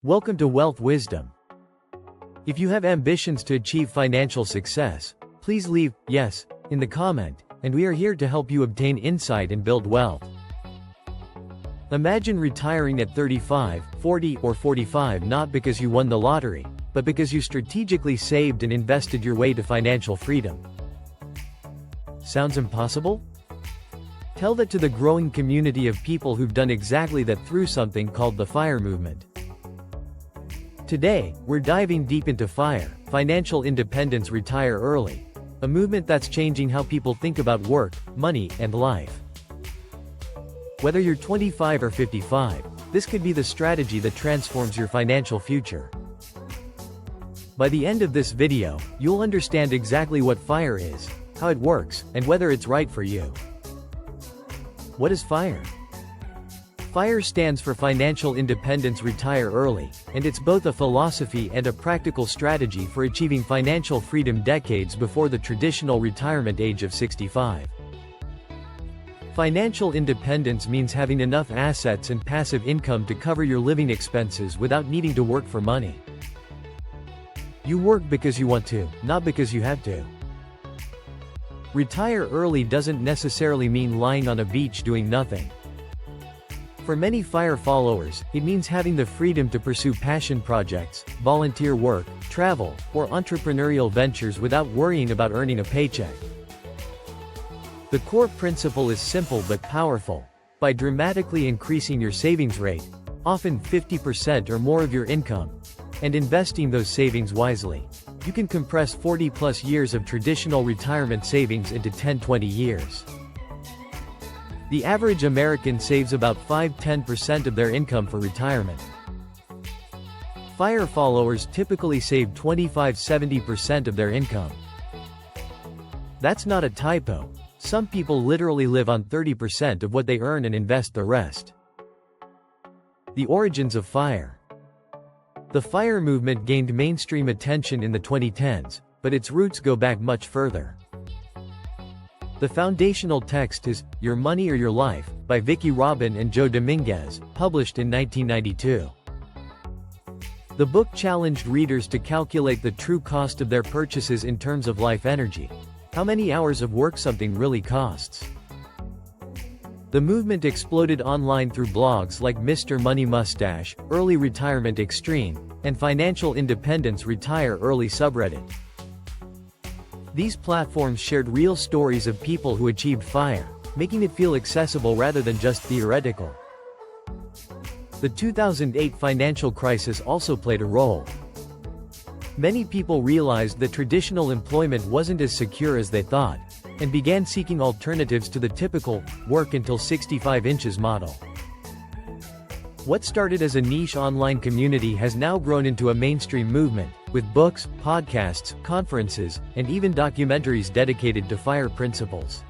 Welcome to Wealth Wisdom. If you have ambitions to achieve financial success, please leave "yes" in the comment, and we are here to help you obtain insight and build wealth. Imagine retiring at 35, 40, or 45 not because you won the lottery, but because you strategically saved and invested your way to financial freedom. Sounds impossible? Tell that to the growing community of people who've done exactly that through something called the FIRE movement. Today, we're diving deep into FIRE, Financial Independence Retire Early, a movement that's changing how people think about work, money, and life. Whether you're 25 or 55, this could be the strategy that transforms your financial future. By the end of this video, you'll understand exactly what FIRE is, how it works, and whether it's right for you. What is FIRE? FIRE stands for Financial Independence Retire Early, and it's both a philosophy and a practical strategy for achieving financial freedom decades before the traditional retirement age of 65. Financial independence means having enough assets and passive income to cover your living expenses without needing to work for money. You work because you want to, not because you have to. Retire early doesn't necessarily mean lying on a beach doing nothing. For many FIRE followers, it means having the freedom to pursue passion projects, volunteer work, travel, or entrepreneurial ventures without worrying about earning a paycheck. The core principle is simple but powerful. By dramatically increasing your savings rate, often 50% or more of your income, and investing those savings wisely, you can compress 40+ years of traditional retirement savings into 10-20 years. The average American saves about 5–10% of their income for retirement. FIRE followers typically save 25–70% of their income. That's not a typo. Some people literally live on 30% of what they earn and invest the rest. The origins of FIRE. The FIRE movement gained mainstream attention in the 2010s, but its roots go back much further. The foundational text is Your Money or Your Life, by Vicki Robin and Joe Dominguez, published in 1992. The book challenged readers to calculate the true cost of their purchases in terms of life energy, how many hours of work something really costs. The movement exploded online through blogs like Mr. Money Mustache, Early Retirement Extreme, and Financial Independence Retire Early subreddit. These platforms shared real stories of people who achieved FIRE, making it feel accessible rather than just theoretical. The 2008 financial crisis also played a role. Many people realized that traditional employment wasn't as secure as they thought, and began seeking alternatives to the typical, work until 65 inches model. What started as a niche online community has now grown into a mainstream movement, with books, podcasts, conferences, and even documentaries dedicated to FIRE principles.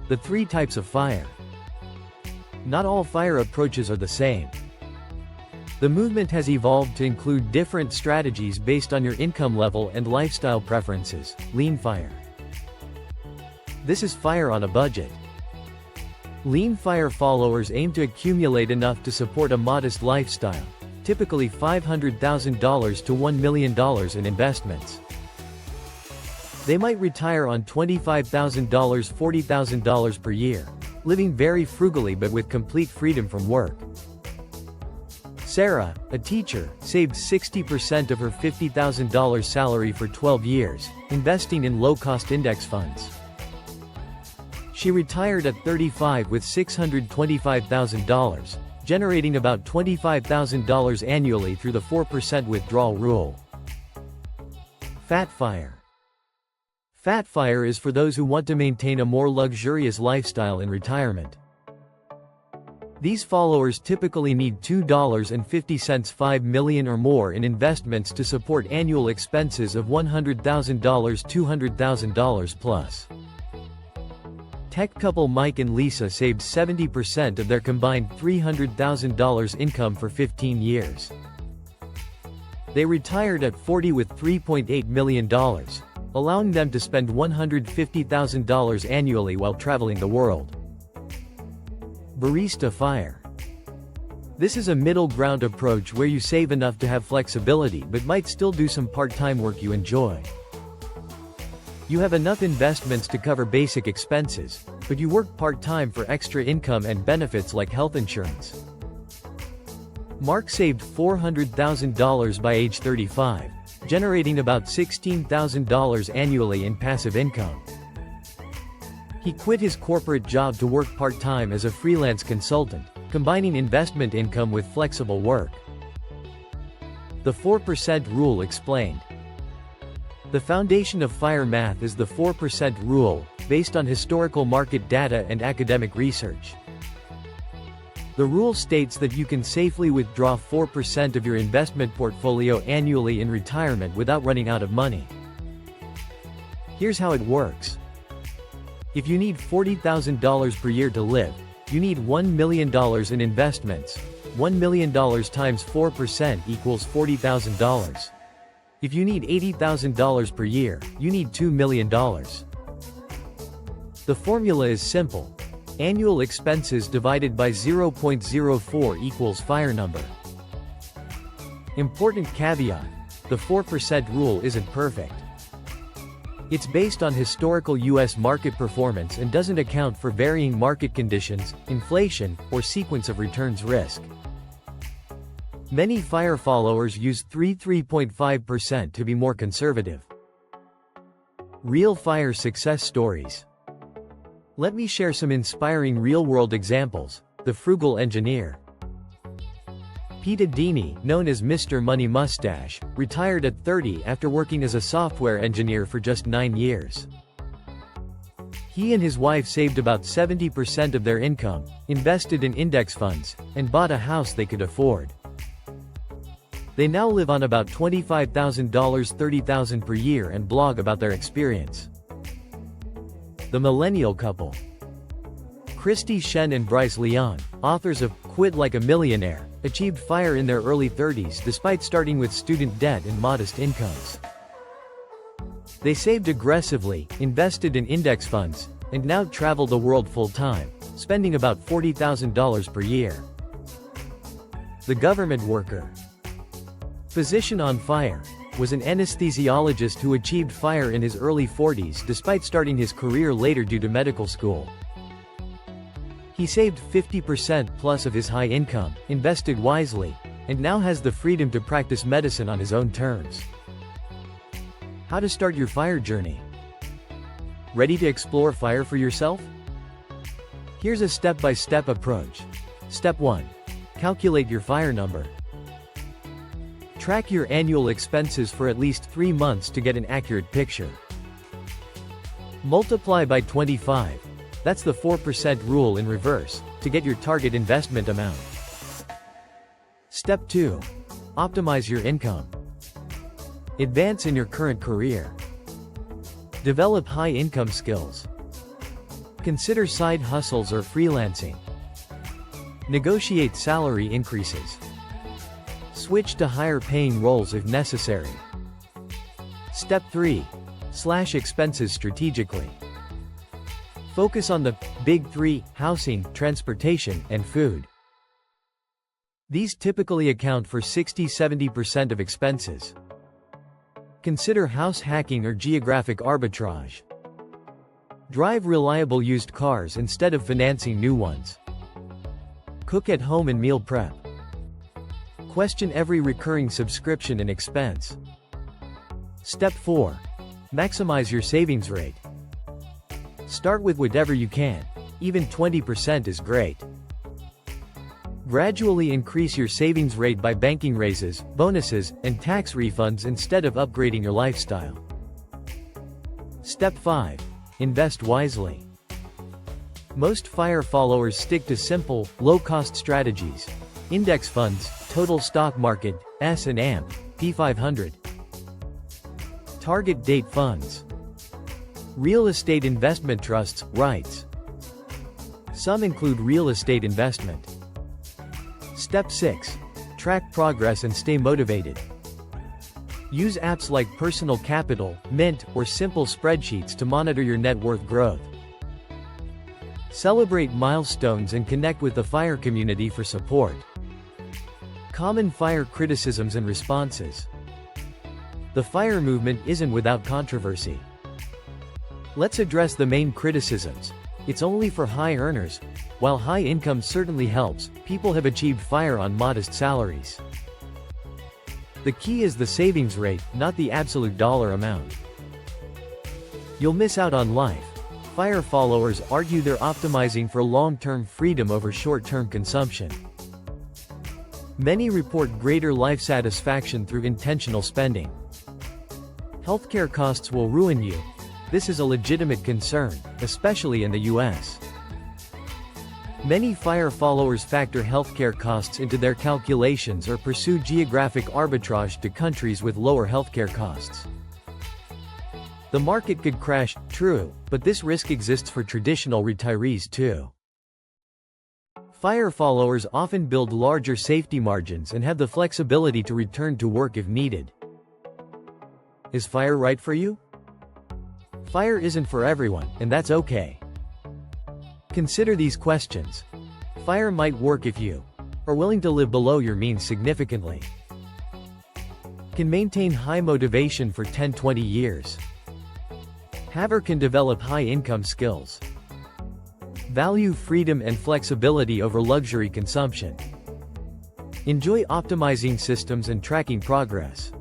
The 3 types of FIRE. Not all FIRE approaches are the same. The movement has evolved to include different strategies based on your income level and lifestyle preferences. Lean FIRE. This is FIRE on a budget. Lean FIRE followers aim to accumulate enough to support a modest lifestyle, typically $500,000 to $1 million in investments. They might retire on $25,000, $40,000 per year, living very frugally but with complete freedom from work. Sarah, a teacher, saved 60% of her $50,000 salary for 12 years, investing in low-cost index funds. She retired at 35 with $625,000, generating about $25,000 annually through the 4% withdrawal rule. Fat FIRE. Fat FIRE is for those who want to maintain a more luxurious lifestyle in retirement. These followers typically need $2.50 $5 million or more in investments to support annual expenses of $100,000 $200,000 plus. Tech couple Mike and Lisa saved 70% of their combined $300,000 income for 15 years. They retired at 40 with $3.8 million, allowing them to spend $150,000 annually while traveling the world. Barista FIRE. This is a middle ground approach where you save enough to have flexibility but might still do some part-time work you enjoy. You have enough investments to cover basic expenses, but you work part-time for extra income and benefits like health insurance. Mark saved $400,000 by age 35, generating about $16,000 annually in passive income. He quit his corporate job to work part-time as a freelance consultant, combining investment income with flexible work. The 4% rule explained. The foundation of FIRE math is the 4% rule, based on historical market data and academic research. The rule states that you can safely withdraw 4% of your investment portfolio annually in retirement without running out of money. Here's how it works. If you need $40,000 per year to live, you need $1 million in investments. $1 million times 4% equals $40,000. If you need $80,000 per year, you need $2 million. The formula is simple. Annual expenses divided by 0.04 equals FIRE number. Important caveat: the 4% rule isn't perfect. It's based on historical U.S. market performance and doesn't account for varying market conditions, inflation, or sequence of returns risk. Many FIRE followers use 3.5% to be more conservative. Real FIRE success stories. Let me share some inspiring real-world examples. The frugal engineer. Pete Dini, known as Mr. Money Mustache, retired at 30 after working as a software engineer for just 9 years. He and his wife saved about 70% of their income, invested in index funds, and bought a house they could afford. They now live on about $25,000, $30,000 per year and blog about their experience. The millennial couple. Christy Shen and Bryce Leon, authors of Quit Like a Millionaire, achieved FIRE in their early 30s despite starting with student debt and modest incomes. They saved aggressively, invested in index funds, and now travel the world full-time, spending about $40,000 per year. The government worker. Physician on FIRE was an anesthesiologist who achieved FIRE in his early 40s despite starting his career later due to medical school. He saved 50% plus of his high income, invested wisely, and now has the freedom to practice medicine on his own terms. How to start your FIRE journey? Ready to explore FIRE for yourself? Here's a step-by-step approach. Step 1. Calculate your FIRE number. Track your annual expenses for at least 3 months to get an accurate picture. Multiply by 25. That's the 4% rule in reverse, to get your target investment amount. Step 2. Optimize your income. Advance in your current career. Develop high-income skills. Consider side hustles or freelancing. Negotiate salary increases. Switch to higher-paying roles if necessary. Step 3. Slash expenses strategically. Focus on the big 3: housing, transportation, and food. These typically account for 60–70% of expenses. Consider house hacking or geographic arbitrage. Drive reliable used cars instead of financing new ones. Cook at home and meal prep. Question every recurring subscription and expense. Step 4. Maximize your savings rate. Start with whatever you can. Even 20% is great. Gradually increase your savings rate by banking raises, bonuses, and tax refunds instead of upgrading your lifestyle. Step 5. Invest wisely. Most FIRE followers stick to simple, low-cost strategies. Index funds, total stock market, S&M, P500. Target date funds. Real estate investment trusts, REITs. Some include real estate investment. Step 6. Track progress and stay motivated. Use apps like Personal Capital, Mint, or simple spreadsheets to monitor your net worth growth. Celebrate milestones and connect with the FIRE community for support. Common fire criticisms and responses. The fire movement isn't without controversy. Let's address the main criticisms. It's only for high earners. While high income certainly helps, people have achieved FIRE on modest salaries. The key is the savings rate, not the absolute dollar amount. You'll miss out on life. FIRE followers argue they're optimizing for long-term freedom over short-term consumption. Many report greater life satisfaction through intentional spending. Healthcare costs will ruin you. This is a legitimate concern, especially in the US. Many FIRE followers factor healthcare costs into their calculations or pursue geographic arbitrage to countries with lower healthcare costs. The market could crash, true, but this risk exists for traditional retirees too. FIRE followers often build larger safety margins and have the flexibility to return to work if needed. Is FIRE right for you? FIRE isn't for everyone, and that's okay. Consider these questions. FIRE might work if you are willing to live below your means significantly. Can maintain high motivation for 10-20 years. Have or can develop high-income skills. Value freedom and flexibility over luxury consumption. Enjoy optimizing systems and tracking progress.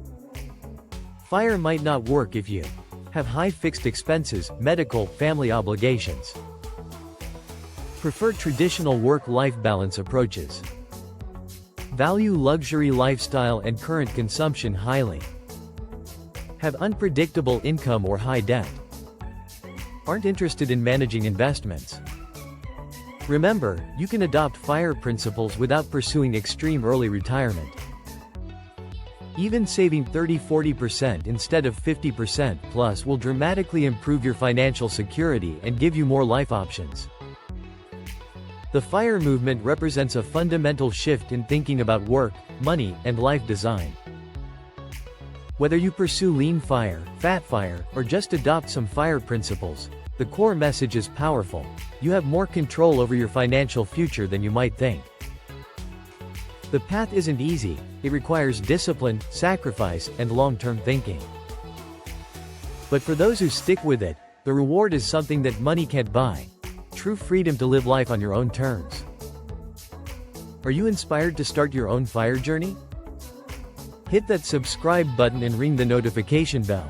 FIRE might not work if you have high fixed expenses, medical, family obligations. Prefer traditional work-life balance approaches. Value luxury lifestyle and current consumption highly. Have unpredictable income or high debt. Aren't interested in managing investments. Remember, you can adopt FIRE principles without pursuing extreme early retirement. Even saving 30-40% instead of 50% plus will dramatically improve your financial security and give you more life options. The FIRE movement represents a fundamental shift in thinking about work, money, and life design. Whether you pursue lean FIRE, fat FIRE, or just adopt some FIRE principles, the core message is powerful. You have more control over your financial future than you might think. The path isn't easy, it requires discipline, sacrifice, and long-term thinking. But for those who stick with it, the reward is something that money can't buy. True freedom to live life on your own terms. Are you inspired to start your own FIRE journey? Hit that subscribe button and ring the notification bell.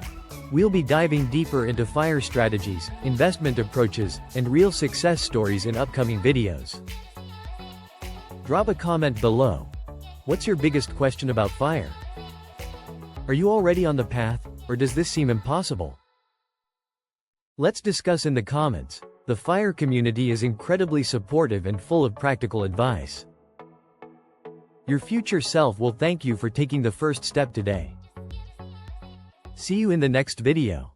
We'll be diving deeper into FIRE strategies, investment approaches, and real success stories in upcoming videos. Drop a comment below. What's your biggest question about FIRE? Are you already on the path, or does this seem impossible? Let's discuss in the comments. The FIRE community is incredibly supportive and full of practical advice. Your future self will thank you for taking the first step today. See you in the next video.